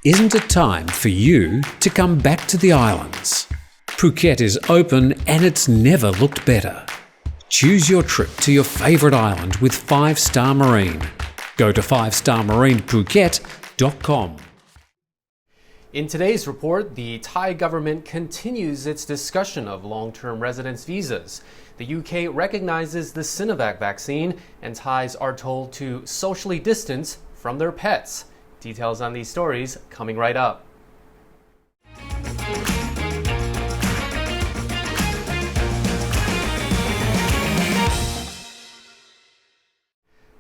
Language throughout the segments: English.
Isn't it time for you to come back to the islands? Phuket is open and it's never looked better. Choose your trip to your favourite island with 5-Star Marine. Go to 5starmarinephuket.com. In today's report, the Thai government continues its discussion of long-term residence visas. The UK recognizes the Sinovac vaccine, and Thais are told to socially distance from their pets. Details on these stories coming right up.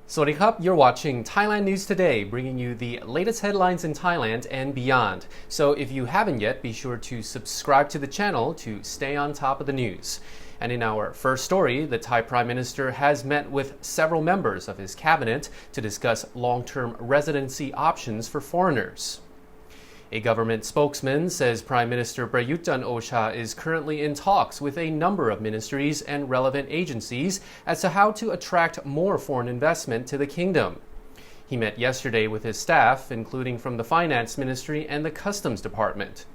Sawasdee krub, you're watching Thailand News Today, bringing you the latest headlines in Thailand and beyond. So if you haven't yet, be sure to subscribe to the channel to stay on top of the news. And in our first story, the Thai Prime Minister has met with several members of his cabinet to discuss long-term residency options for foreigners. A government spokesman says Prime Minister Prayut Chan-o-cha is currently in talks with a number of ministries and relevant agencies as to how to attract more foreign investment to the kingdom. He met yesterday with his staff, including from the Finance Ministry and the Customs Department.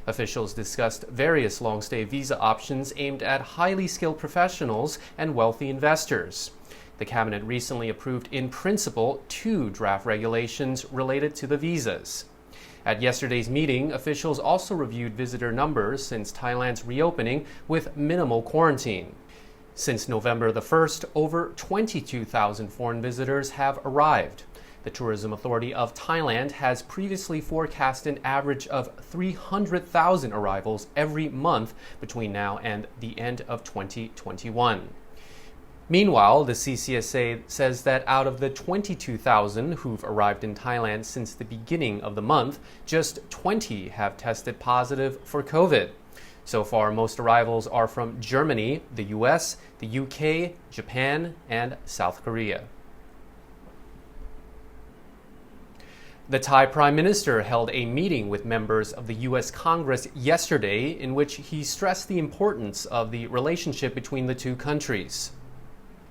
Officials discussed various long-stay visa options aimed at highly skilled professionals and wealthy investors. The cabinet recently approved in principle 2 draft regulations related to the visas. At yesterday's meeting, officials also reviewed visitor numbers since Thailand's reopening with minimal quarantine. Since November the 1st, over 22,000 foreign visitors have arrived. The Tourism Authority of Thailand has previously forecast an average of 300,000 arrivals every month between now and the end of 2021. Meanwhile, the CCSA says that out of the 22,000 who've arrived in Thailand since the beginning of the month, just 20 have tested positive for COVID. So far, most arrivals are from Germany, the US, the UK, Japan, and South Korea. The Thai Prime Minister held a meeting with members of the US Congress yesterday in which he stressed the importance of the relationship between the two countries.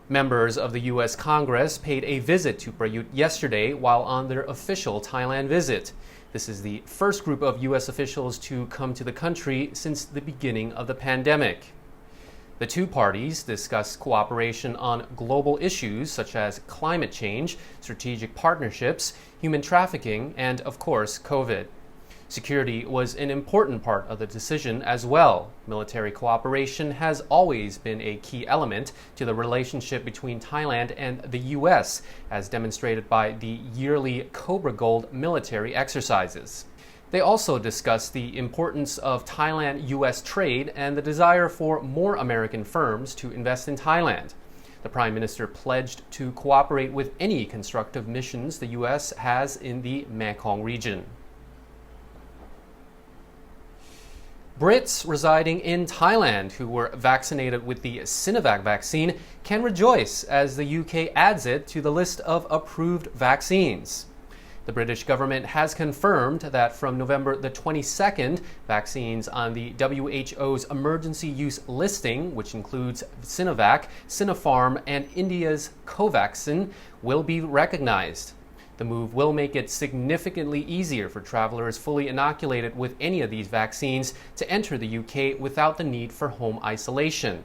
Members of the US Congress paid a visit to Prayut yesterday while on their official Thailand visit. This is the first group of US officials to come to the country since the beginning of the pandemic. The two parties discussed cooperation on global issues such as climate change, strategic partnerships, human trafficking, and, of course, COVID. Security was an important part of the decision as well. Military cooperation has always been a key element to the relationship between Thailand and the US, as demonstrated by the yearly Cobra Gold military exercises. They also discussed the importance of Thailand-US trade and the desire for more American firms to invest in Thailand. The Prime Minister pledged to cooperate with any constructive missions the US has in the Mekong region. Brits residing in Thailand who were vaccinated with the Sinovac vaccine can rejoice as the UK adds it to the list of approved vaccines. The British government has confirmed that from November the 22nd, vaccines on the WHO's emergency use listing, which includes Sinovac, Sinopharm, and India's Covaxin, will be recognized. The move will make it significantly easier for travelers fully inoculated with any of these vaccines to enter the UK without the need for home isolation.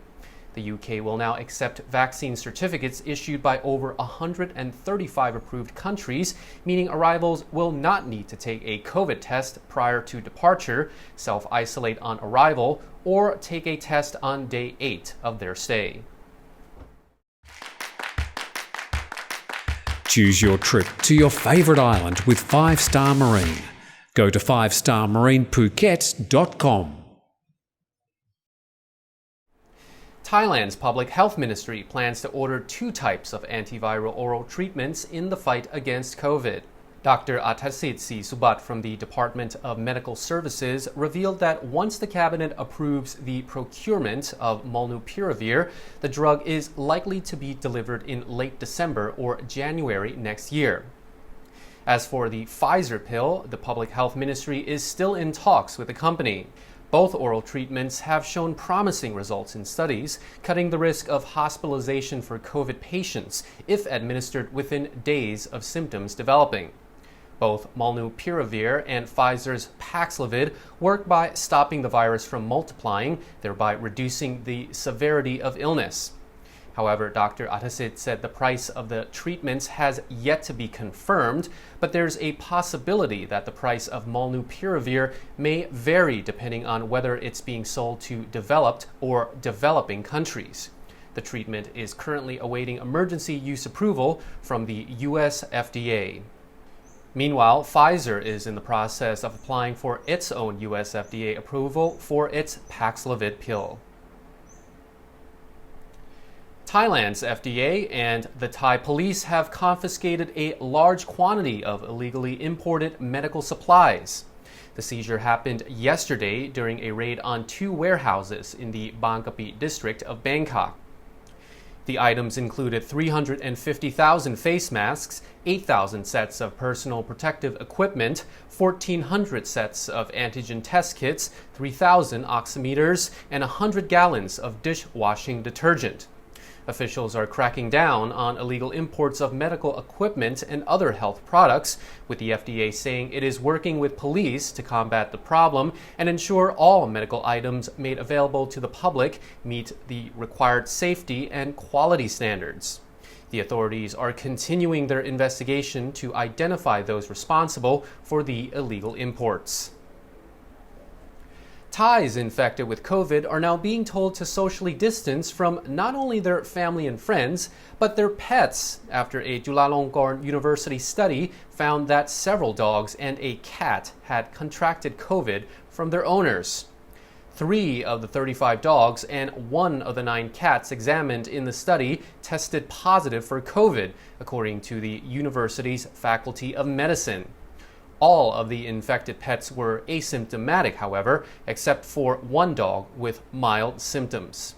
The UK will now accept vaccine certificates issued by over 135 approved countries, meaning arrivals will not need to take a COVID test prior to departure, self-isolate on arrival, or take a test on day 8 of their stay. Choose your trip to your favourite island with 5-Star Marine. Go to 5starmarinephuket.com. Thailand's Public Health Ministry plans to order 2 types of antiviral oral treatments in the fight against COVID. Dr. Atasit Subat from the Department of Medical Services revealed that once the cabinet approves the procurement of molnupiravir, the drug is likely to be delivered in late December or January next year. As for the Pfizer pill, the Public Health Ministry is still in talks with the company. Both oral treatments have shown promising results in studies, cutting the risk of hospitalization for COVID patients if administered within days of symptoms developing. Both molnupiravir and Pfizer's Paxlovid work by stopping the virus from multiplying, thereby reducing the severity of illness. However, Dr. Atasid said the price of the treatments has yet to be confirmed, but there's a possibility that the price of molnupiravir may vary depending on whether it's being sold to developed or developing countries. The treatment is currently awaiting emergency use approval from the US FDA. Meanwhile, Pfizer is in the process of applying for its own US FDA approval for its Paxlovid pill. Thailand's FDA and the Thai police have confiscated a large quantity of illegally imported medical supplies. The seizure happened yesterday during a raid on 2 warehouses in the Bangkok district of Bangkok. The items included 350,000 face masks, 8,000 sets of personal protective equipment, 1,400 sets of antigen test kits, 3,000 oximeters, and 100 gallons of dishwashing detergent. Officials are cracking down on illegal imports of medical equipment and other health products, with the FDA saying it is working with police to combat the problem and ensure all medical items made available to the public meet the required safety and quality standards. The authorities are continuing their investigation to identify those responsible for the illegal imports. Thais infected with COVID are now being told to socially distance from not only their family and friends, but their pets, after a Chulalongkorn University study found that several dogs and a cat had contracted COVID from their owners. 3 of the 35 dogs and 1 of the 9 cats examined in the study tested positive for COVID, according to the university's Faculty of Medicine. All of the infected pets were asymptomatic, however, except for 1 dog with mild symptoms.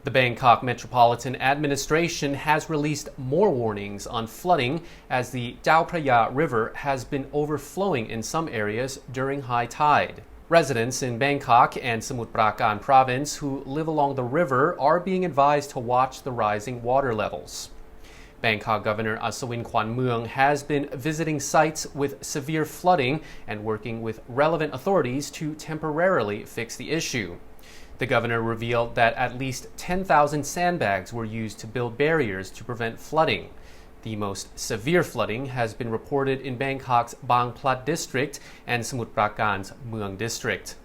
The Bangkok Metropolitan Administration has released more warnings on flooding as the Chao Phraya River has been overflowing in some areas during high tide. Residents in Bangkok and Samut Prakan province who live along the river are being advised to watch the rising water levels. Bangkok Governor Asawin Kwanmueang has been visiting sites with severe flooding and working with relevant authorities to temporarily fix the issue. The governor revealed that at least 10,000 sandbags were used to build barriers to prevent flooding. The most severe flooding has been reported in Bangkok's Bang Plat district and Samut Prakan's Mueang district.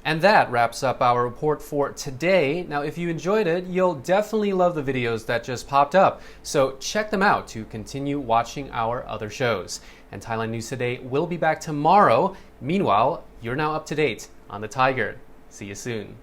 And that wraps up our report for today. Now, if you enjoyed it, you'll definitely love the videos that just popped up. So check them out to continue watching our other shows. And Thailand News Today will be back tomorrow. Meanwhile, you're now up to date on the Thaiger. See you soon.